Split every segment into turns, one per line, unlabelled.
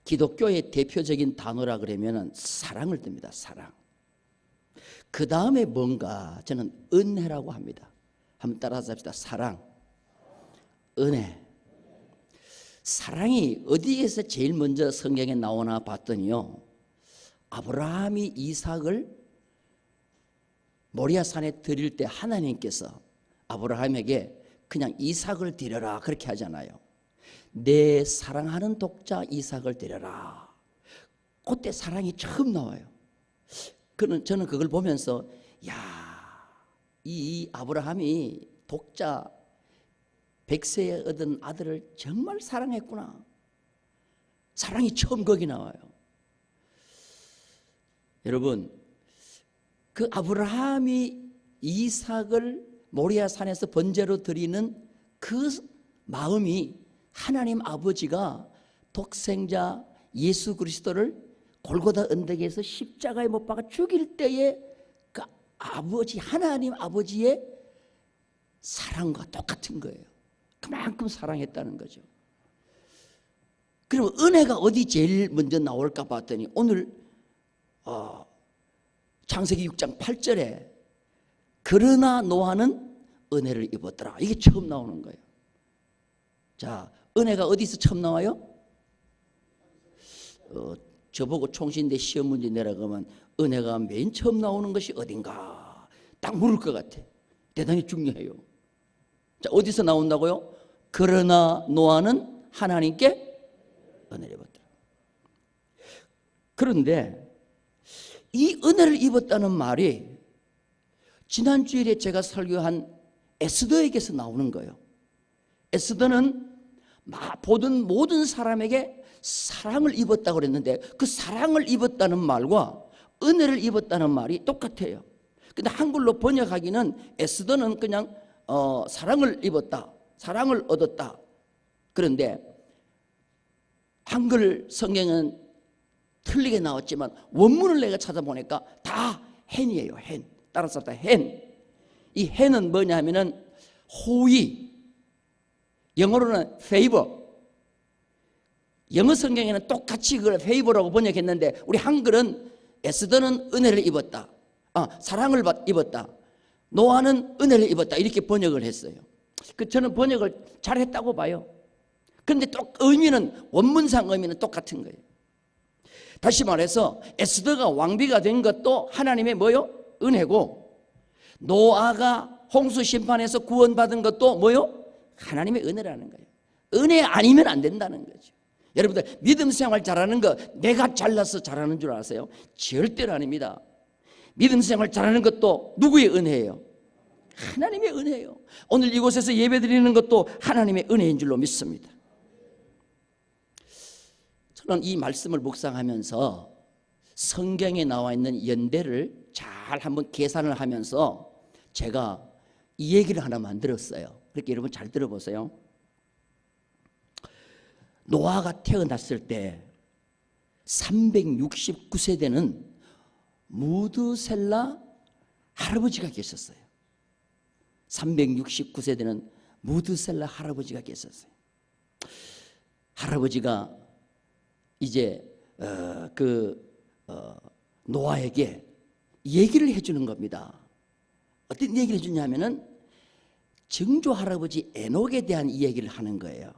기독교의 대표적인 단어라 그러면 사랑을 듭니다. 사랑. 그 다음에 뭔가 저는 은혜라고 합니다. 한번 따라서 합시다. 사랑, 은혜. 사랑이 어디에서 제일 먼저 성경에 나오나 봤더니요, 아브라함이 이삭을 모리아산에 드릴 때 하나님께서 아브라함에게 그냥 이삭을 드려라 그렇게 하잖아요. 내 사랑하는 독자 이삭을 드려라. 그때 사랑이 처음 나와요. 저는 그걸 보면서 이 아브라함이 독자 100세에 얻은 아들을 정말 사랑했구나. 사랑이 처음 거기 나와요. 여러분, 그 아브라함이 이삭을 모리아산에서 번제로 드리는 그 마음이 하나님 아버지가 독생자 예수 그리스도를 골고다 언덕에서 십자가에 못 박아 죽일 때에 그 아버지, 하나님 아버지의 사랑과 똑같은 거예요. 그만큼 사랑했다는 거죠. 그럼 은혜가 어디 제일 먼저 나올까 봤더니 오늘 창세기 6장 8절에 그러나 노아는 은혜를 입었더라. 이게 처음 나오는 거예요. 자, 은혜가 어디서 처음 나와요? 저보고 총신대 시험 문제 내라고 하면 은혜가 맨 처음 나오는 것이 어딘가 딱 물을 것 같아. 대단히 중요해요. 자, 어디서 나온다고요? 그러나 노아는 하나님께 은혜를 입었더라. 그런데 이 은혜를 입었다는 말이 지난 주일에 제가 설교한 에스더에게서 나오는 거예요. 에스더는 보던 모든 사람에게 사랑을 입었다고 그랬는데 그 사랑을 입었다는 말과 은혜를 입었다는 말이 똑같아요. 근데 한글로 번역하기는 에스더는 그냥 사랑을 입었다, 사랑을 얻었다. 그런데 한글 성경은 틀리게 나왔지만 원문을 내가 찾아보니까 다 hen이에요. hen. 따라서 다 hen. 이 hen은 뭐냐 하면은 호의, 영어로는 favor. 영어 성경에는 똑같이 그걸 favor라고 번역했는데 우리 한글은 에스더는 은혜를 입었다, 사랑을 입었다, 노아는 은혜를 입었다 이렇게 번역을 했어요. 저는 번역을 잘했다고 봐요. 그런데 또 의미는 원문상 의미는 똑같은 거예요. 다시 말해서 에스더가 왕비가 된 것도 하나님의 뭐요? 은혜고, 노아가 홍수 심판에서 구원받은 것도 뭐요? 하나님의 은혜라는 거예요. 은혜 아니면 안 된다는 거죠. 여러분들 믿음 생활 잘하는 거 내가 잘나서 잘하는 줄 아세요? 절대로 아닙니다. 믿음 생활 잘하는 것도 누구의 은혜예요? 하나님의 은혜예요. 오늘 이곳에서 예배드리는 것도 하나님의 은혜인 줄로 믿습니다. 저는 이 말씀을 묵상하면서 성경에 나와 있는 연대를 잘 한번 계산을 하면서 제가 이 얘기를 하나 만들었어요. 그렇게 여러분 잘 들어보세요. 노아가 태어났을 때 369세대는 무드셀라 할아버지가 계셨어요. 369세대는 무드셀라 할아버지가 계셨어요. 할아버지가 이제 노아에게 얘기를 해주는 겁니다. 어떤 얘기를 해주냐면은 증조 할아버지 에녹에 대한 이야기를 하는 거예요.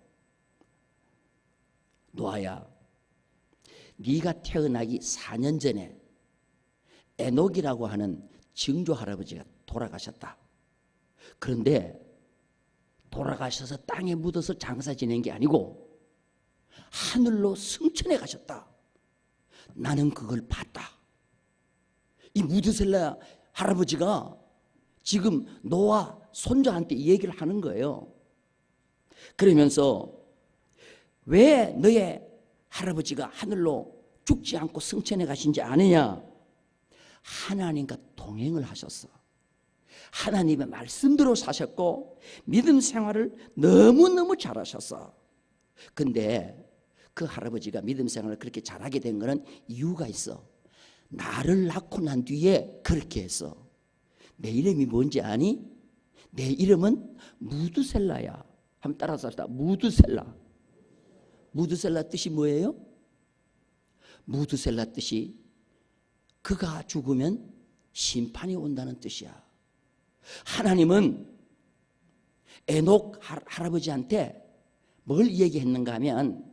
노아야, 네가 태어나기 4년 전에 에녹이라고 하는 증조 할아버지가 돌아가셨다. 그런데 돌아가셔서 땅에 묻어서 장사 지낸 게 아니고 하늘로 승천해 가셨다. 나는 그걸 봤다. 이 무드셀라 할아버지가 지금 노아 손자한테 이 얘기를 하는 거예요. 그러면서 왜 너의 할아버지가 하늘로 죽지 않고 승천해 가신지 아느냐? 하나님과 동행을 하셨어. 하나님의 말씀대로 사셨고 믿음 생활을 너무너무 잘하셨어. 근데 그 할아버지가 믿음 생활을 그렇게 잘하게 된 거는 이유가 있어. 나를 낳고 난 뒤에 그렇게 했어. 내 이름이 뭔지 아니? 내 이름은 무드셀라야. 한번 따라서 합시다. 무드셀라. 무드셀라 뜻이 뭐예요? 무드셀라 뜻이 그가 죽으면 심판이 온다는 뜻이야. 하나님은 에녹 할아버지한테 뭘 얘기했는가 하면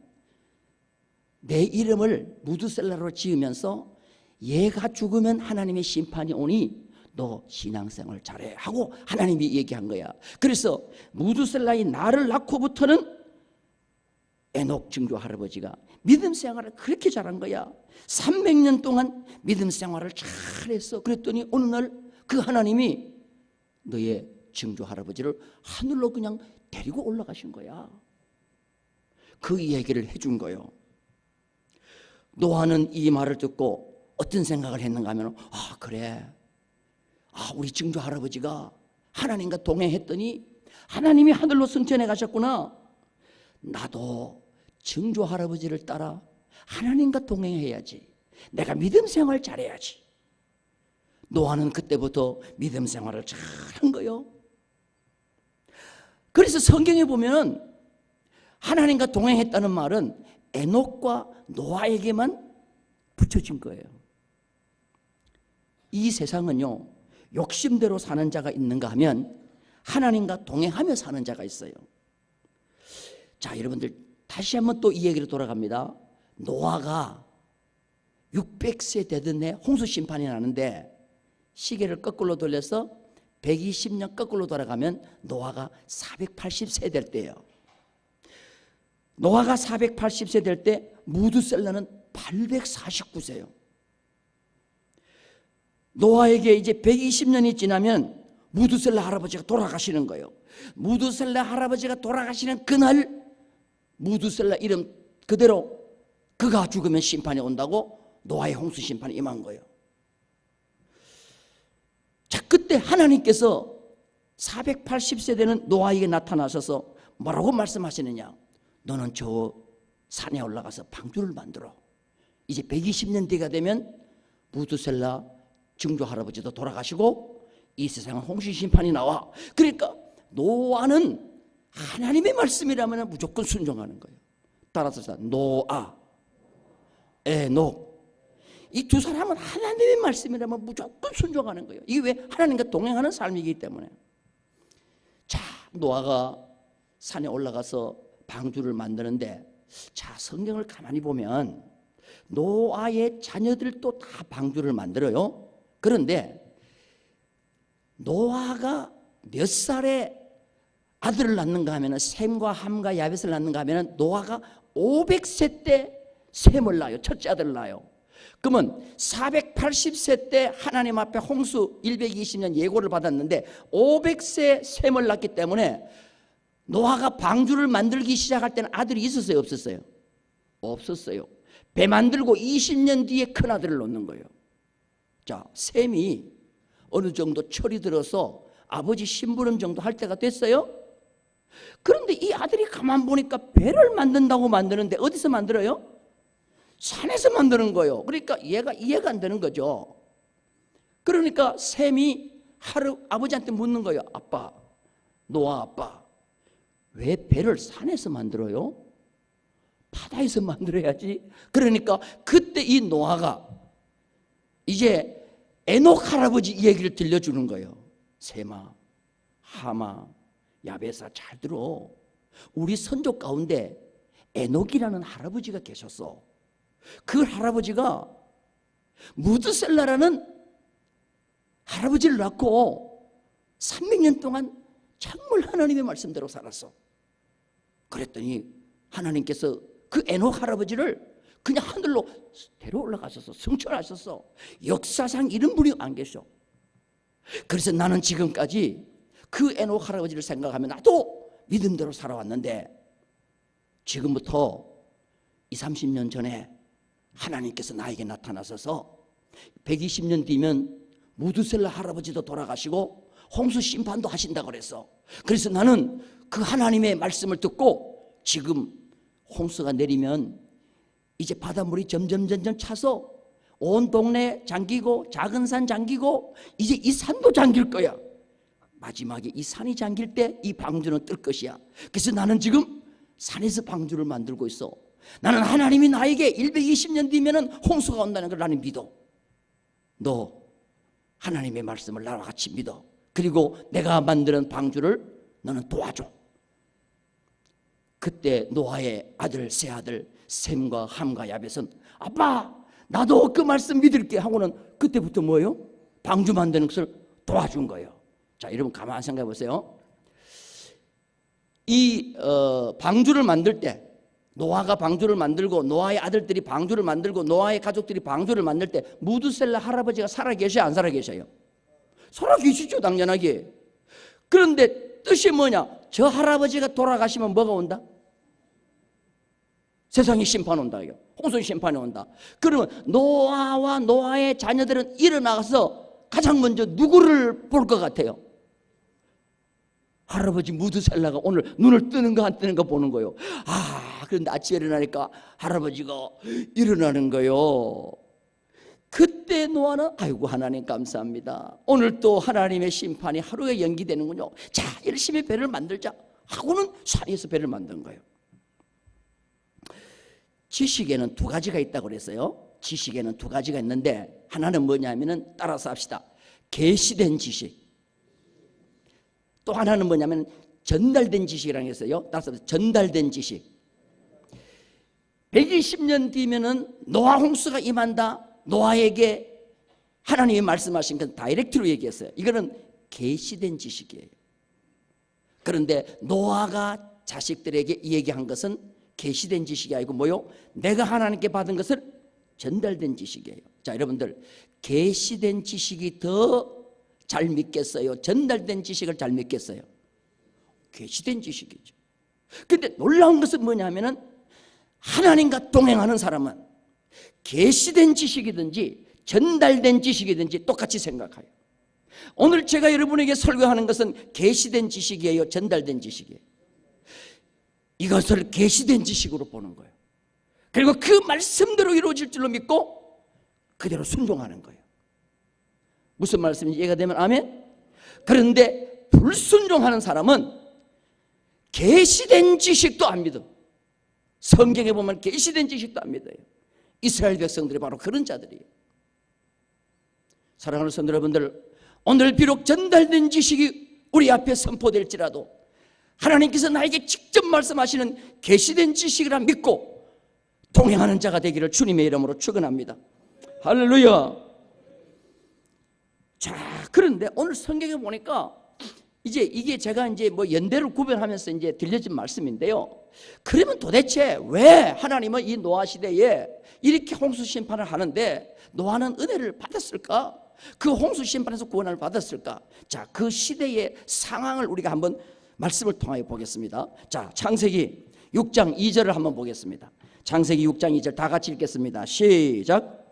내 이름을 무드셀라로 지으면서 얘가 죽으면 하나님의 심판이 오니 너 신앙생활 잘해 하고 하나님이 얘기한 거야. 그래서 무드셀라의 나를 낳고부터는 에녹 증조 할아버지가 믿음 생활을 그렇게 잘한 거야. 300년 동안 믿음 생활을 잘했어. 그랬더니 어느 날 그 하나님이 너의 증조 할아버지를 하늘로 그냥 데리고 올라가신 거야. 그 얘기를 해준 거예요. 노아는 이 말을 듣고 어떤 생각을 했는가 하면 그래, 우리 증조 할아버지가 하나님과 동행했더니 하나님이 하늘로 승천해 가셨구나. 나도 증조 할아버지를 따라 하나님과 동행해야지. 내가 믿음 생활 잘해야지. 노아는 그때부터 믿음 생활을 잘한 거예요. 그래서 성경에 보면 하나님과 동행했다는 말은 에녹과 노아에게만 붙여진 거예요. 이 세상은요, 욕심대로 사는 자가 있는가 하면 하나님과 동행하며 사는 자가 있어요. 자, 여러분들 다시 한번 또 이 얘기로 돌아갑니다. 노아가 600세 되던 해 홍수 심판이 나는데 시계를 거꾸로 돌려서 120년 거꾸로 돌아가면 노아가 480세 될 때예요. 노아가 480세 될 때 무드셀라는 849세예요. 노아에게 이제 120년이 지나면 무드셀라 할아버지가 돌아가시는 거예요. 무드셀라 할아버지가 돌아가시는 그날 무드셀라 이름 그대로 그가 죽으면 심판이 온다고 노아의 홍수 심판이 임한 거예요. 자, 그때 하나님께서 480세 되는 노아에게 나타나셔서 뭐라고 말씀하시느냐? 너는 저 산에 올라가서 방주를 만들어. 이제 120년 뒤가 되면 무드셀라 증조 할아버지도 돌아가시고 이 세상은 홍수 심판이 나와. 그러니까 노아는 하나님의 말씀이라면 무조건 순종하는 거예요. 따라서 노아, 에녹, 이 두 사람은 하나님의 말씀이라면 무조건 순종하는 거예요. 이게 왜? 하나님과 동행하는 삶이기 때문에. 자, 노아가 산에 올라가서 방주를 만드는데, 자, 성경을 가만히 보면 노아의 자녀들도 다 방주를 만들어요. 그런데 노아가 몇 살에 아들을 낳는가 하면 셈과 함과 야벳을 낳는가 하면 노아가 500세 때 셈을 낳아요. 첫째 아들을 낳아요. 그러면 480세 때 하나님 앞에 홍수 120년 예고를 받았는데 500세 셈을 낳기 때문에 노아가 방주를 만들기 시작할 때는 아들이 있었어요? 없었어요? 없었어요. 배 만들고 20년 뒤에 큰 아들을 놓는 거예요. 자, 셈이 어느 정도 철이 들어서 아버지 심부름 정도 할 때가 됐어요. 그런데 이 아들이 가만 보니까 배를 만든다고 만드는데 어디서 만들어요? 산에서 만드는 거예요. 그러니까 얘가 이해가 안 되는 거죠. 그러니까 셈이 하루 아버지한테 묻는 거예요. 아빠, 노아 아빠, 왜 배를 산에서 만들어요? 바다에서 만들어야지. 그러니까 그때 이 노아가 이제 에녹 할아버지 얘기를 들려주는 거예요. 셈아, 하마, 야벳아, 잘 들어. 우리 선조 가운데 에녹이라는 할아버지가 계셨어. 그 할아버지가 무드셀라라는 할아버지를 낳고 300년 동안 정말 하나님의 말씀대로 살았어. 그랬더니 하나님께서 그 에녹 할아버지를 그냥 하늘로 데려 올라가셔서 승천하셨어. 역사상 이런 분이 안 계셔. 그래서 나는 지금까지 그 에녹 할아버지를 생각하면 나도 믿음대로 살아왔는데 지금부터 20, 30년 전에 하나님께서 나에게 나타나셔서 120년 뒤면 무드셀라 할아버지도 돌아가시고 홍수 심판도 하신다고 그랬어. 그래서 나는 그 하나님의 말씀을 듣고 지금 홍수가 내리면 이제 바닷물이 점점 차서 온 동네 잠기고 작은 산 잠기고 이제 이 산도 잠길 거야. 마지막에 이 산이 잠길 때 이 방주는 뜰 것이야. 그래서 나는 지금 산에서 방주를 만들고 있어. 나는 하나님이 나에게 120년 뒤면은 홍수가 온다는 걸 나는 믿어. 너 하나님의 말씀을 나와 같이 믿어. 그리고 내가 만드는 방주를 너는 도와줘. 그때 노아의 아들 세 아들 셈과 함과 야벳은 아빠 나도 그 말씀 믿을게 하고는 그때부터 뭐예요? 방주 만드는 것을 도와준 거예요. 자, 여러분 가만히 생각해 보세요. 이 방주를 만들 때 노아가 방주를 만들고 노아의 아들들이 방주를 만들고 노아의 가족들이 방주를 만들 때 무드셀라 할아버지가 살아 계셔요? 안 살아 계셔요? 살아 계시죠, 당연하게. 그런데 뜻이 뭐냐? 저 할아버지가 돌아가시면 뭐가 온다? 세상에 심판 온다요. 홍수의 심판이 온다. 그러면 노아와 노아의 자녀들은 일어나서 가장 먼저 누구를 볼 것 같아요? 할아버지 무드셀라가 오늘 눈을 뜨는가 안 뜨는가 보는 거예요. 그런데 아침에 일어나니까 할아버지가 일어나는 거예요. 그때 노아는 아이고 하나님 감사합니다. 오늘 또 하나님의 심판이 하루에 연기되는군요. 자, 열심히 배를 만들자 하고는 산에서 배를 만든 거예요. 지식에는 두 가지가 있다고 그랬어요. 지식에는 두 가지가 있는데 하나는 뭐냐면은 따라서 합시다. 계시된 지식. 또 하나는 뭐냐면 전달된 지식이라는 게 있어요. 따라서 전달된 지식. 120년 뒤면은 노아 홍수가 임한다. 노아에게 하나님이 말씀하신 건 다이렉트로 얘기했어요. 이거는 계시된 지식이에요. 그런데 노아가 자식들에게 얘기한 것은 계시된 지식이 아니고 뭐요? 내가 하나님께 받은 것을 전달된 지식이에요. 자, 여러분들 계시된 지식이 더 잘 믿겠어요? 전달된 지식을 잘 믿겠어요? 계시된 지식이죠. 그런데 놀라운 것은 뭐냐면은 하나님과 동행하는 사람은 계시된 지식이든지 전달된 지식이든지 똑같이 생각해요. 오늘 제가 여러분에게 설교하는 것은 계시된 지식이에요? 전달된 지식이에요? 이것을 계시된 지식으로 보는 거예요. 그리고 그 말씀대로 이루어질 줄로 믿고 그대로 순종하는 거예요. 무슨 말씀인지 이해가 되면 아멘? 그런데 불순종하는 사람은 계시된 지식도 안 믿어. 성경에 보면 계시된 지식도 안 믿어요. 이스라엘 백성들이 바로 그런 자들이에요. 사랑하는 성도 여러분들, 오늘 비록 전달된 지식이 우리 앞에 선포될지라도 하나님께서 나에게 직접 말씀하시는 계시된 지식이라 믿고 동행하는 자가 되기를 주님의 이름으로 축원합니다. 할렐루야. 자, 그런데 오늘 성경에 보니까 이제 이게 제가 이제 뭐 연대를 구별하면서 이제 들려진 말씀인데요. 그러면 도대체 왜 하나님은 이 노아 시대에 이렇게 홍수 심판을 하는데 노아는 은혜를 받았을까? 그 홍수 심판에서 구원을 받았을까? 자, 그 시대의 상황을 우리가 한번 말씀을 통하여 보겠습니다. 자, 창세기 6장 2절을 한번 보겠습니다. 창세기 6장 2절 다 같이 읽겠습니다. 시작.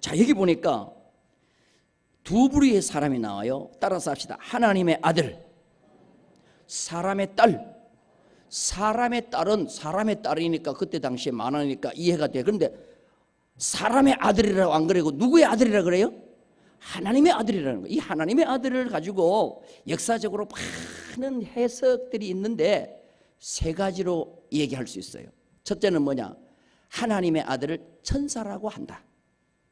자, 여기 보니까 두 부류의 사람이 나와요. 따라서 합시다. 하나님의 아들, 사람의 딸. 사람의 딸은 사람의 딸이니까 그때 당시에 많으니까 이해가 돼. 그런데 사람의 아들이라고 안 그러고 누구의 아들이라고 그래요? 하나님의 아들이라는 거예요. 이 하나님의 아들을 가지고 역사적으로 많은 해석들이 있는데 세 가지로 얘기할 수 있어요. 첫째는 뭐냐? 하나님의 아들을 천사라고 한다.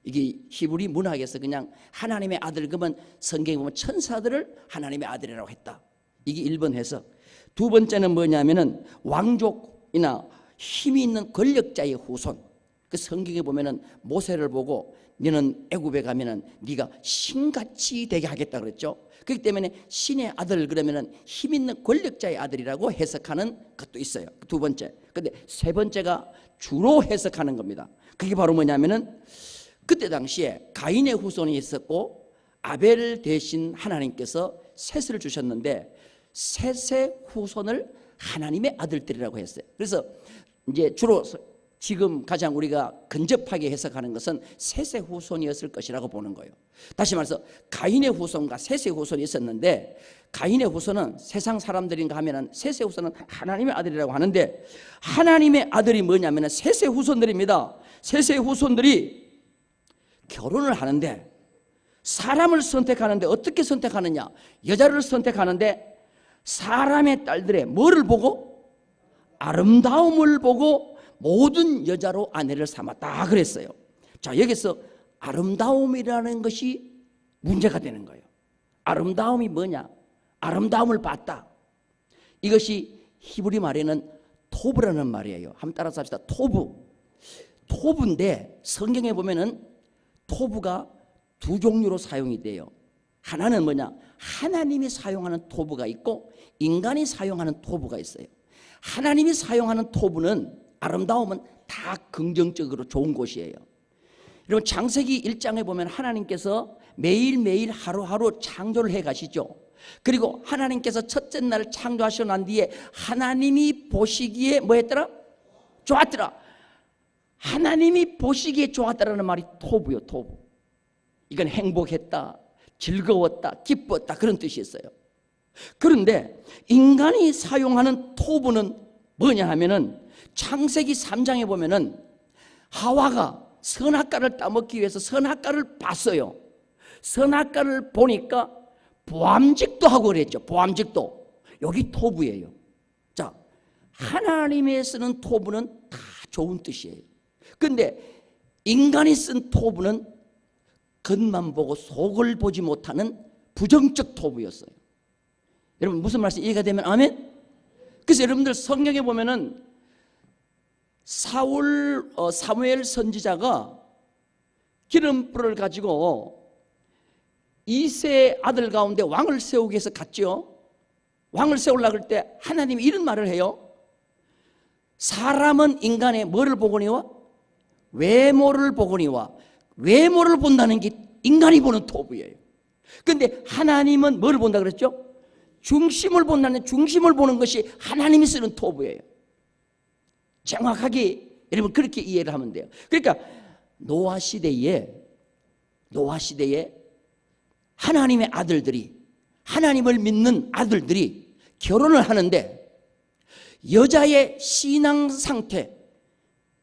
이게 히브리 문학에서 그냥 하나님의 아들 그러면 성경에 보면 천사들을 하나님의 아들이라고 했다. 이게 1번 해석. 두 번째는 뭐냐면은 왕족이나 힘이 있는 권력자의 후손. 그 성경에 보면은 모세를 보고 너는 애굽에 가면은 네가 신같이 되게 하겠다 그랬죠. 그렇기 때문에 신의 아들 그러면은 힘 있는 권력자의 아들이라고 해석하는 것도 있어요. 두 번째. 근데 세 번째가 주로 해석하는 겁니다. 그게 바로 뭐냐면은 그때 당시에 가인의 후손이 있었고 아벨 대신 하나님께서 셋을 주셨는데 셋의 후손을 하나님의 아들들이라고 했어요. 그래서 이제 주로 지금 가장 우리가 근접하게 해석하는 것은 셋의 후손이었을 것이라고 보는 거예요. 다시 말해서 가인의 후손과 셋의 후손이 있었는데 가인의 후손은 세상 사람들인가 하면은 셋의 후손은 하나님의 아들이라고 하는데 하나님의 아들이 뭐냐면은 셋의 후손들입니다. 셋의 후손들이 결혼을 하는데 사람을 선택하는데 어떻게 선택하느냐? 여자를 선택하는데 사람의 딸들의 뭐를 보고? 아름다움을 보고 모든 여자로 아내를 삼았다 그랬어요. 자, 여기서 아름다움이라는 것이 문제가 되는 거예요. 아름다움이 뭐냐? 아름다움을 봤다. 이것이 히브리 말에는 토브라는 말이에요. 한번 따라서 합시다. 토브인데 성경에 보면은 토브가 두 종류로 사용이 돼요. 하나는 뭐냐? 하나님이 사용하는 토브가 있고 인간이 사용하는 토브가 있어요. 하나님이 사용하는 토브는 아름다움은 다 긍정적으로 좋은 곳이에요. 여러분 창세기 1장에 보면 하나님께서 매일매일 하루하루 창조를 해 가시죠. 그리고 하나님께서 첫째 날 창조하시고 난 뒤에 하나님이 보시기에 뭐 했더라? 좋았더라. 하나님이 보시기에 좋았다라는 말이 토브요, 토브. 이건 행복했다, 즐거웠다, 기뻤다 그런 뜻이 있어요. 그런데 인간이 사용하는 토브는 뭐냐 하면은 창세기 3장에 보면은 하와가 선악과를 따먹기 위해서 선악과를 봤어요. 선악과를 보니까 보암직도 하고 그랬죠. 보암직도. 여기 토브예요. 자, 하나님이 쓰는 토브는 다 좋은 뜻이에요. 근데 인간이 쓴 토브는 겉만 보고 속을 보지 못하는 부정적 토브였어요. 여러분 무슨 말씀 이해가 되면 아멘? 그래서 여러분들 성경에 보면은 사무엘 선지자가 기름불을 가지고 이세 아들 가운데 왕을 세우기 위해서 갔죠. 왕을 세우려고 할 때 하나님이 이런 말을 해요. 사람은 인간의 뭐를 보거니와 외모를 보거니와 외모를 본다는 게 인간이 보는 토부예요. 그런데 하나님은 뭐를 본다 그랬죠? 중심을 본다는 중심을 보는 것이 하나님이 쓰는 토부예요. 정확하게 여러분 그렇게 이해를 하면 돼요. 그러니까 노아 시대에 하나님의 아들들이 하나님을 믿는 아들들이 결혼을 하는데 여자의 신앙 상태,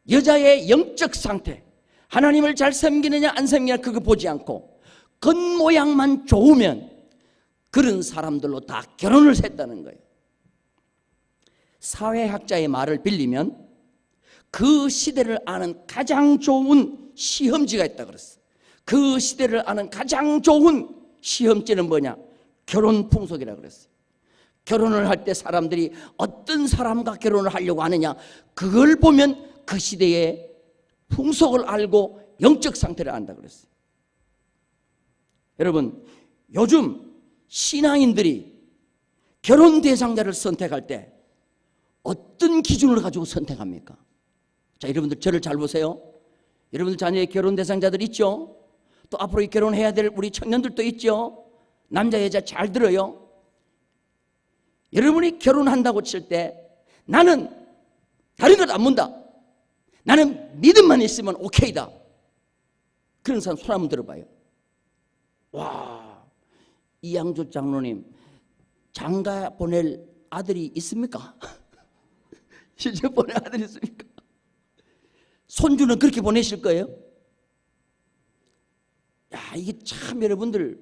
여자의 영적 상태, 하나님을 잘 섬기느냐 안 섬기느냐 그거 보지 않고 겉모양만 좋으면 그런 사람들로 다 결혼을 했다는 거예요. 사회학자의 말을 빌리면 그 시대를 아는 가장 좋은 시험지가 있다고 그랬어요. 그 시대를 아는 가장 좋은 시험지는 뭐냐? 결혼 풍속이라고 그랬어요. 결혼을 할 때 사람들이 어떤 사람과 결혼을 하려고 하느냐 그걸 보면 그 시대의 풍속을 알고 영적 상태를 안다고 그랬어요. 여러분 요즘 신앙인들이 결혼 대상자를 선택할 때 어떤 기준을 가지고 선택합니까? 자, 여러분들 저를 잘 보세요. 여러분들 자녀의 결혼 대상자들 있죠? 또 앞으로 결혼해야 될 우리 청년들도 있죠? 남자 여자 잘 들어요. 여러분이 결혼한다고 칠 때 나는 다른 것 안 문다. 나는 믿음만 있으면 오케이다. 그런 사람 손 한번 들어봐요. 와, 이양조 장로님 장가 보낼 아들이 있습니까? 실제 보낼 아들이 있습니까? 손주는 그렇게 보내실 거예요? 야, 이게 참 여러분들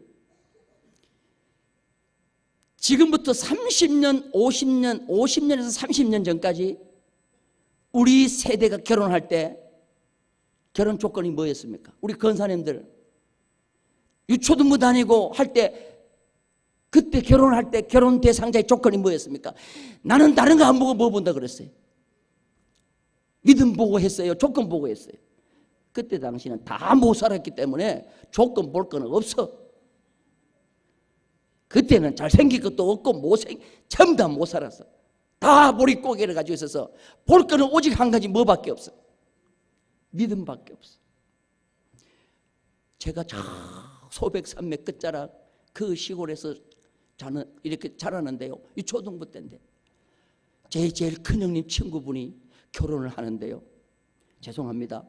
지금부터 30년, 50년에서 30년 전까지 우리 세대가 결혼할 때 결혼 조건이 뭐였습니까? 우리 권사님들 유초등부 다니고 할 때 그때 결혼할 때 결혼 대상자의 조건이 뭐였습니까? 나는 다른 거 안 보고 뭐 본다 그랬어요? 믿음 보고 했어요? 조건 보고 했어요? 그때 당시는 다 못 살았기 때문에 조건 볼 거는 없어. 그때는 잘생긴 것도 없고 전부 다 못 살았어. 다 보릿고개를 가지고 있어서 볼 거는 오직 한 가지 뭐밖에 없어? 믿음밖에 없어. 제가 소백산맥 끝자락 그 시골에서 이렇게 자라는데요. 이 초등부 때인데 제일 큰 형님 친구분이 결혼을 하는데요. 죄송합니다.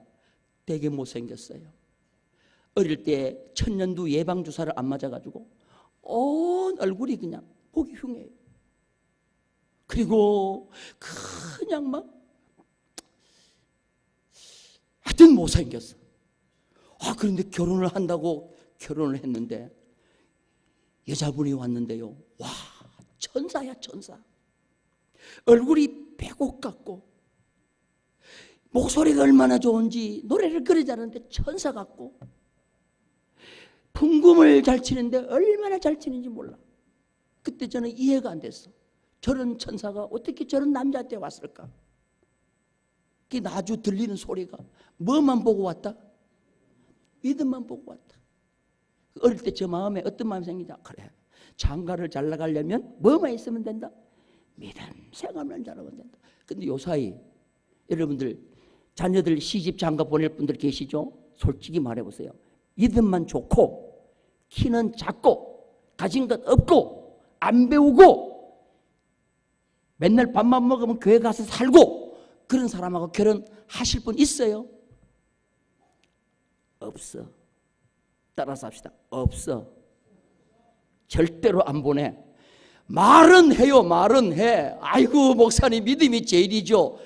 되게 못생겼어요. 어릴 때 천년두 예방주사를 안 맞아가지고 온 얼굴이 그냥 보기 흉해요. 그리고 그냥 막 하여튼 못생겼어. 그런데 결혼을 한다고 결혼을 했는데 여자분이 왔는데요, 와, 천사야 천사. 얼굴이 백옥 같고 목소리가 얼마나 좋은지 노래를 그리 잘하는데 천사 같고 풍금을 잘 치는데 얼마나 잘 치는지 몰라. 그때 저는 이해가 안 됐어. 저런 천사가 어떻게 저런 남자한테 왔을까? 그 아주 들리는 소리가 뭐만 보고 왔다? 믿음만 보고 왔다. 어릴 때 저 마음에 어떤 마음이 생기냐? 그래, 장가를 잘 나가려면 뭐만 있으면 된다? 믿음 생활만 잘하면 된다. 근데 요사이 여러분들 자녀들 시집 장가 보낼 분들 계시죠? 솔직히 말해보세요. 믿음만 좋고 키는 작고 가진 것 없고 안 배우고 맨날 밥만 먹으면 교회 가서 살고 그런 사람하고 결혼하실 분 있어요? 없어. 따라서 합시다. 없어. 절대로 안 보내. 말은 해요. 말은 해. 아이고 목사님 믿음이 제일이죠.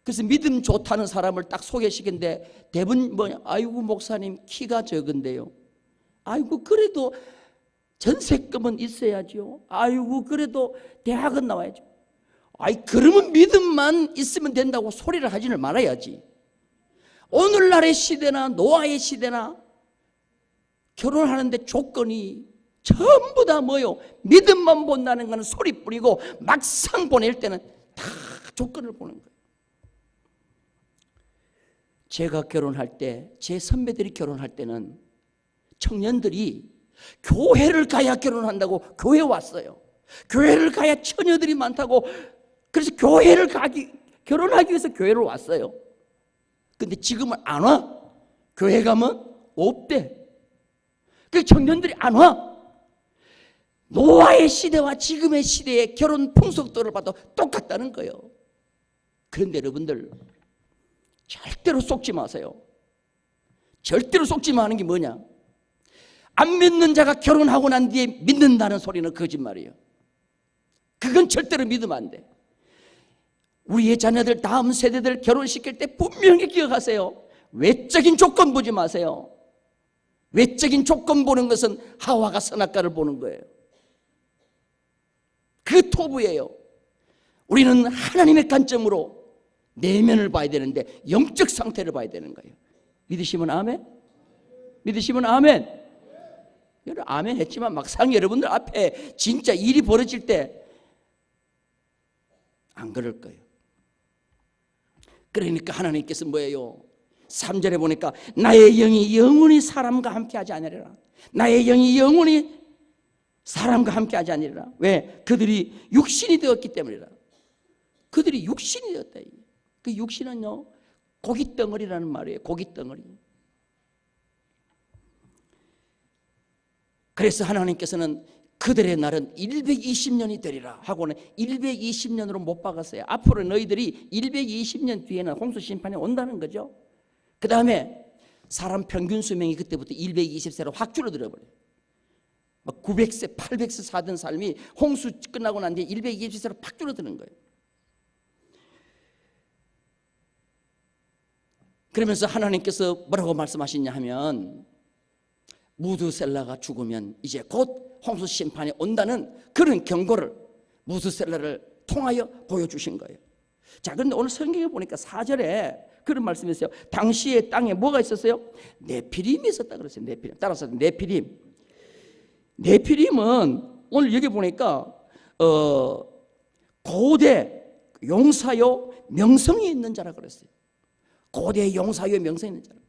그래서 믿음 좋다는 사람을 딱 소개시켰는데 대부분 뭐냐? 아이고 목사님 키가 적은데요. 아이고 그래도 전세금은 있어야죠. 아이고 그래도 대학은 나와야죠. 아이 그러면 믿음만 있으면 된다고 소리를 하지는 말아야지. 오늘날의 시대나 노아의 시대나 결혼하는데 조건이 전부 다 뭐요? 믿음만 본다는 건 소리뿐이고 막상 보낼 때는 다 조건을 보는 거예요. 제가 결혼할 때, 제 선배들이 결혼할 때는 청년들이 교회를 가야 결혼한다고 교회 왔어요. 교회를 가야 처녀들이 많다고 그래서 교회를 결혼하기 위해서 교회를 왔어요. 근데 지금은 안 와. 교회 가면 없대. 그 청년들이 안 와. 노아의 시대와 지금의 시대의 결혼 풍속도를 봐도 똑같다는 거예요. 그런데 여러분들 절대로 속지 마세요. 절대로 속지 마는 게 뭐냐? 안 믿는 자가 결혼하고 난 뒤에 믿는다는 소리는 거짓말이에요. 그건 절대로 믿으면 안 돼. 우리의 자녀들 다음 세대들 결혼시킬 때 분명히 기억하세요. 외적인 조건 보지 마세요. 외적인 조건 보는 것은 하와가 선악과를 보는 거예요. 그 토부예요. 우리는 하나님의 관점으로 내면을 봐야 되는데 영적 상태를 봐야 되는 거예요. 믿으시면 아멘? 믿으시면 아멘? 여러분 아멘 했지만 막상 여러분들 앞에 진짜 일이 벌어질 때 안 그럴 거예요. 그러니까 하나님께서 뭐예요? 3절에 보니까 나의 영이 영원히 사람과 함께 하지 아니하리라. 나의 영이 영원히 사람과 함께 하지 아니하리라. 왜? 그들이 육신이 되었기 때문이라. 그들이 육신이 되었다. 그 육신은요 고깃덩어리라는 말이에요. 고깃덩어리. 그래서 하나님께서는 그들의 날은 120년이 되리라 하고는 120년으로 못 박았어요. 앞으로 너희들이 120년 뒤에는 홍수 심판이 온다는 거죠. 그 다음에 사람 평균 수명이 그때부터 220세로 확 줄어들어 버려요. 900세, 800세 사던 삶이 홍수 끝나고 난 뒤에 120세로 팍 줄어드는 거예요. 그러면서 하나님께서 뭐라고 말씀하시냐 하면 무드셀라가 죽으면 이제 곧 홍수 심판이 온다는 그런 경고를 무드셀라를 통하여 보여주신 거예요. 자, 그런데 오늘 성경에 보니까 4절에 그런 말씀이 있어요. 당시에 땅에 뭐가 있었어요? 네피림이 있었다 그랬어요. 네피림. 따라서 네피림. 네피림은 오늘 여기 보니까 고대 용사요 명성이 있는 자라 그랬어요. 고대 용사요 명성이 있는 자라.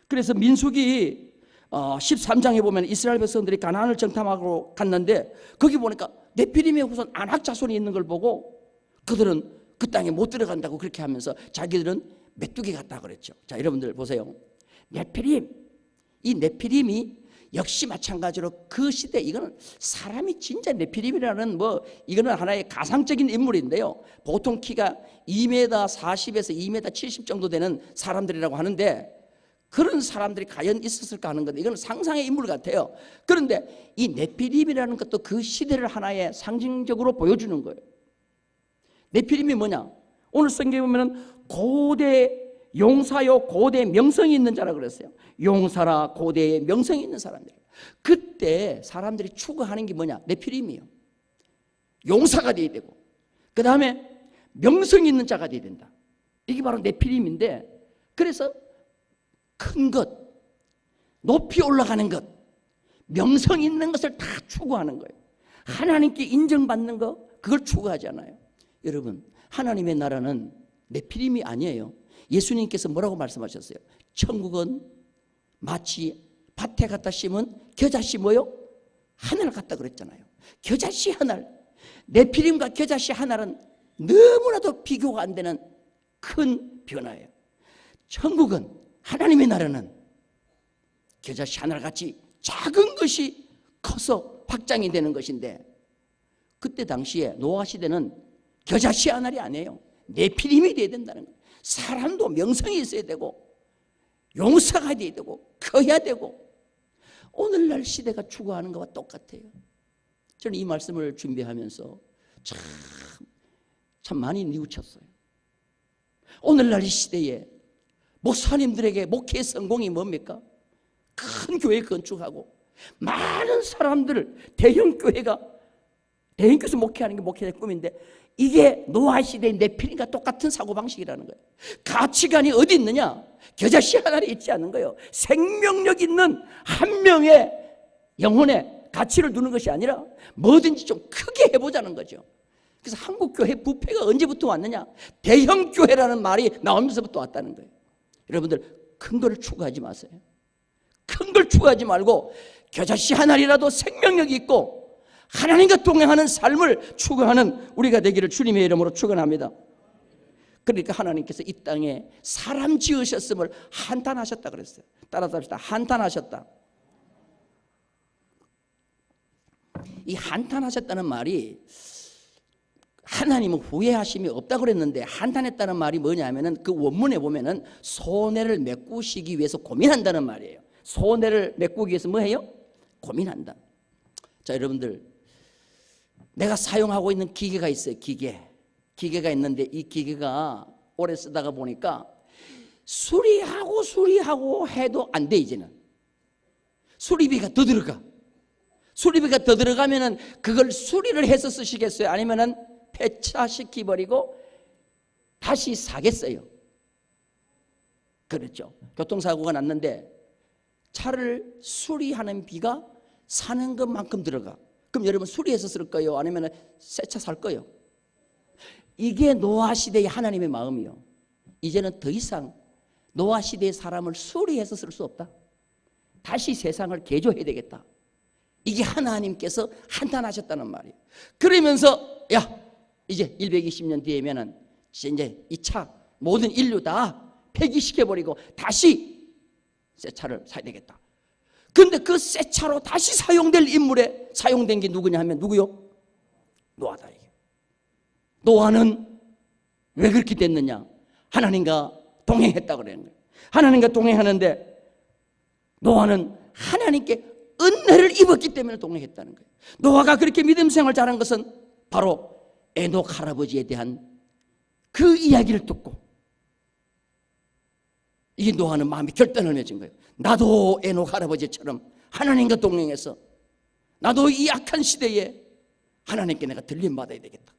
그래서 민수기 13장에 보면 이스라엘 백성들이 가나안을 정탐하고 갔는데 거기 보니까 네피림의 후손 아낙 자손이 있는 걸 보고 그들은 그 땅에 못 들어간다고 그렇게 하면서 자기들은 메뚜기 같다 그랬죠. 자, 여러분들 보세요. 네피림, 이 네피림이 역시 마찬가지로 그 시대 이거는 사람이 진짜 네피림이라는 이거는 하나의 가상적인 인물인데요. 보통 키가 2m 40에서 2m 70 정도 되는 사람들이라고 하는데 그런 사람들이 과연 있었을까 하는 건데 이건 상상의 인물 같아요. 그런데 이 네피림이라는 것도 그 시대를 하나의 상징적으로 보여주는 거예요. 네피림이 뭐냐? 오늘 성경에 보면 고대 용사요 고대 명성이 있는 자라 그랬어요. 용사라 고대에 명성이 있는 사람들. 그때 사람들이 추구하는 게 뭐냐? 네피림이에요. 용사가 돼야 되고, 그 다음에 명성이 있는 자가 돼야 된다. 이게 바로 네피림인데, 그래서 큰 것, 높이 올라가는 것, 명성 있는 것을 다 추구하는 거예요. 하나님께 인정받는 거, 그걸 추구하잖아요. 여러분, 하나님의 나라는 네피림이 아니에요. 예수님께서 뭐라고 말씀하셨어요? 천국은 마치 밭에 갖다 심은 겨자씨 뭐요? 하늘 같다 그랬잖아요. 겨자씨 하늘. 네피림과 겨자씨 하늘은 너무나도 비교가 안 되는 큰 변화예요. 천국은, 하나님의 나라는 겨자씨 하늘같이 작은 것이 커서 확장이 되는 것인데, 그때 당시에 노아 시대는 겨자씨 하늘이 아니에요. 네피림이 돼야 된다는 거예요. 사람도 명성이 있어야 되고, 용사가 돼야 되고, 커야 되고. 오늘날 시대가 추구하는 것과 똑같아요. 저는 이 말씀을 준비하면서 참 많이 뉘우쳤어요. 오늘날 이 시대에 목사님들에게 목회의 성공이 뭡니까? 큰 교회 건축하고 많은 사람들을, 대형교회에서 목회하는 게 목회의 꿈인데, 이게 노아 시대의 네피림과 똑같은 사고방식이라는 거예요. 가치관이 어디 있느냐? 겨자씨 하나에 있지 않는 거예요. 생명력 있는 한 명의 영혼에 가치를 두는 것이 아니라 뭐든지 좀 크게 해보자는 거죠. 그래서 한국교회 부패가 언제부터 왔느냐? 대형교회라는 말이 나오면서부터 왔다는 거예요. 여러분들, 큰 걸 추구하지 마세요. 큰 걸 추구하지 말고 겨자씨 하나라도 생명력이 있고 하나님과 동행하는 삶을 추구하는 우리가 되기를 주님의 이름으로 축원합니다. 그러니까 하나님께서 이 땅에 사람 지으셨음을 한탄하셨다 그랬어요. 따라서 합시다. 한탄하셨다. 이 한탄하셨다는 말이, 하나님은 후회하심이 없다고 그랬는데, 한탄했다는 말이 뭐냐면은 그 원문에 보면은 손해를 메꾸시기 위해서 고민한다는 말이에요. 손해를 메꾸기 위해서 뭐해요? 고민한다. 자, 여러분들, 내가 사용하고 있는 기계가 있어요. 기계가 있는데, 이 기계가 오래 쓰다가 보니까 수리하고 해도 안 돼. 이제는 수리비가 더 들어가. 수리비가 더 들어가면은 그걸 수리를 해서 쓰시겠어요? 아니면은 폐차시켜버리고 다시 사겠어요? 그렇죠. 교통사고가 났는데 차를 수리하는 비가 사는 것만큼 들어가. 그럼 여러분, 수리해서 쓸 거예요? 아니면 새 차 살 거예요? 이게 노아 시대의 하나님의 마음이요. 이제는 더 이상 노아 시대의 사람을 수리해서 쓸 수 없다. 다시 세상을 개조해야 되겠다. 이게 하나님께서 한탄하셨다는 말이에요. 그러면서 이제 120년 뒤에면은 이제 이 차 모든 인류 다 폐기시켜버리고 다시 새 차를 사야 되겠다. 근데 그 새 차로 다시 사용될 인물에 사용된 게 누구냐 하면 누구요? 노아다. 이게. 노아는 왜 그렇게 됐느냐? 하나님과 동행했다 그러는 거예요. 하나님과 동행하는데 노아는 하나님께 은혜를 입었기 때문에 동행했다는 거예요. 노아가 그렇게 믿음 생활을 잘한 것은 바로 에녹 할아버지에 대한 그 이야기를 듣고, 이게 노아는 마음이 결단을 맺은 거예요. 나도 에녹 할아버지처럼 하나님과 동행해서 나도 이 악한 시대에 하나님께 내가 들림받아야 되겠다.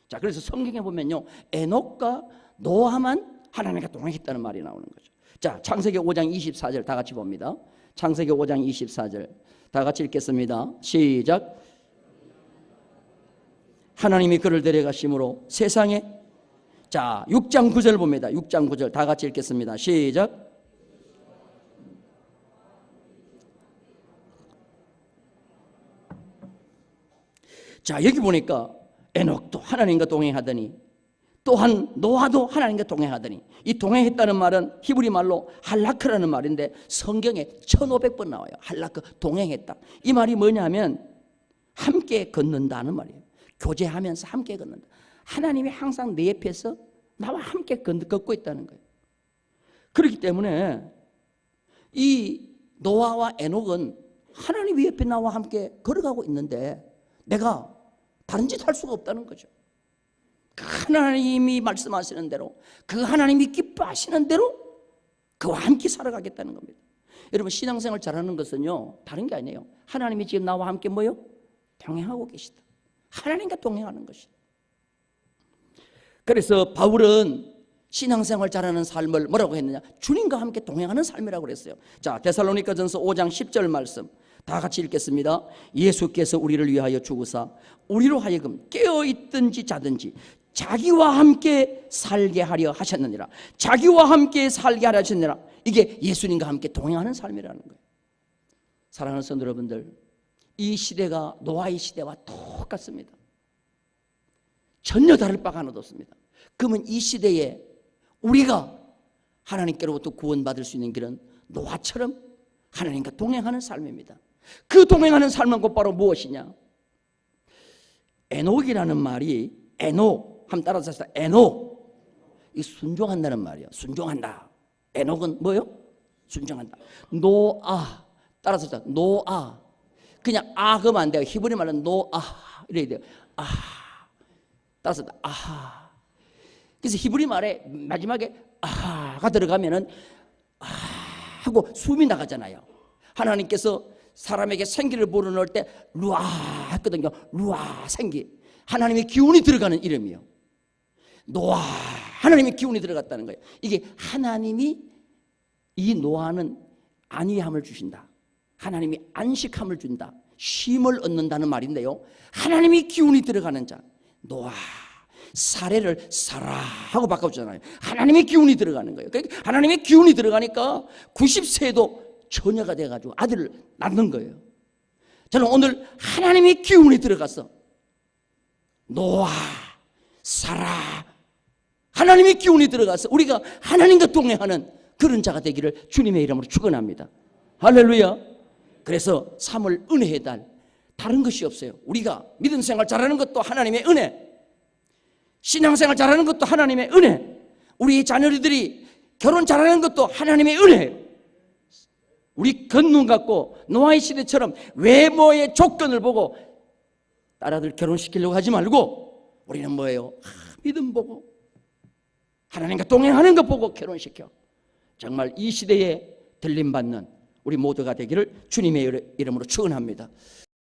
자, 그래서 성경에 보면요, 에녹과 노아만 하나님과 동행했다는 말이 나오는 거죠. 자, 창세기 5장 24절 다 같이 봅니다. 창세기 5장 24절 다 같이 읽겠습니다. 시작. 하나님이 그를 데려가심으로 세상에, 자, 6장 9절 봅니다. 6장 9절 다 같이 읽겠습니다. 시작. 자, 여기 보니까 에녹도 하나님과 동행하더니, 또한 노아도 하나님과 동행하더니, 이 동행했다는 말은 히브리 말로 할라크라는 말인데 성경에 1500번 나와요. 할라크, 동행했다. 이 말이 뭐냐면 함께 걷는다는 말이에요. 교제하면서 함께 걷는다. 하나님이 항상 내 옆에서 나와 함께 걷고 있다는 거예요. 그렇기 때문에 이 노아와 에녹은 하나님 옆에 나와 함께 걸어가고 있는데 내가 다른 짓 할 수가 없다는 거죠. 그 하나님이 말씀하시는 대로, 그 하나님이 기뻐하시는 대로 그와 함께 살아가겠다는 겁니다. 여러분, 신앙생활 잘하는 것은요, 다른 게 아니에요. 하나님이 지금 나와 함께 뭐요? 동행하고 계시다. 하나님과 동행하는 것이다. 그래서 바울은 신앙생활 잘하는 삶을 뭐라고 했느냐? 주님과 함께 동행하는 삶이라고 그랬어요. 자, 데살로니가전서 5장 10절 말씀 다 같이 읽겠습니다. 예수께서 우리를 위하여 죽으사 우리로 하여금 깨어있든지 자든지 자기와 함께 살게 하려 하셨느니라. 자기와 함께 살게 하려 하셨느니라. 이게 예수님과 함께 동행하는 삶이라는 거예요. 사랑하는 성도 여러분들, 이 시대가 노아의 시대와 똑같습니다. 전혀 다를 바가 하나도 없습니다. 그러면 이 시대에 우리가 하나님께로부터 구원받을 수 있는 길은 노아처럼 하나님과 동행하는 삶입니다. 그 동행하는 삶은 곧바로 무엇이냐? 에녹이라는 말이, 에녹 한번 따라서 하시다. 에녹, 이 순종한다는 말이에요. 순종한다. 에녹은 뭐요? 순종한다. 노아, 따라서 하시다. 노아. 그냥 아 그러면 안 돼요. 히브리 말은 노아 이래야 돼요. 아, 따라서 하시다. 아하. 그래서 히브리 말에 마지막에 아가 들어가면은 아 하고 숨이 나가잖아요. 하나님께서 사람에게 생기를 불어넣을 때 루아 했거든요. 루아, 생기. 하나님의 기운이 들어가는 이름이요. 노아, 하나님의 기운이 들어갔다는 거예요. 이게 하나님이, 이 노아는 안위함을 주신다. 하나님이 안식함을 준다. 쉼을 얻는다는 말인데요, 하나님이 기운이 들어가는 자, 노아. 사례를 사라하고 바꿔주잖아요. 하나님의 기운이 들어가는 거예요. 그러니까 하나님의 기운이 들어가니까 90세에도 처녀가 돼가지고 아들을 낳는 거예요. 저는 오늘 하나님의 기운이 들어가서 노아, 사라, 하나님의 기운이 들어가서 우리가 하나님과 동행하는 그런 자가 되기를 주님의 이름으로 축원합니다. 할렐루야. 그래서 3월 은혜의 달, 다른 것이 없어요. 우리가 믿음 생활 잘하는 것도 하나님의 은혜, 신앙생활 잘하는 것도 하나님의 은혜, 우리 자녀들이 결혼 잘하는 것도 하나님의 은혜. 우리 겉눈 같고 노아의 시대처럼 외모의 조건을 보고 딸아들 결혼시키려고 하지 말고 우리는 뭐예요? 믿음 보고 하나님과 동행하는 것 보고 결혼시켜. 정말 이 시대에 들림받는 우리 모두가 되기를 주님의 이름으로 축원합니다.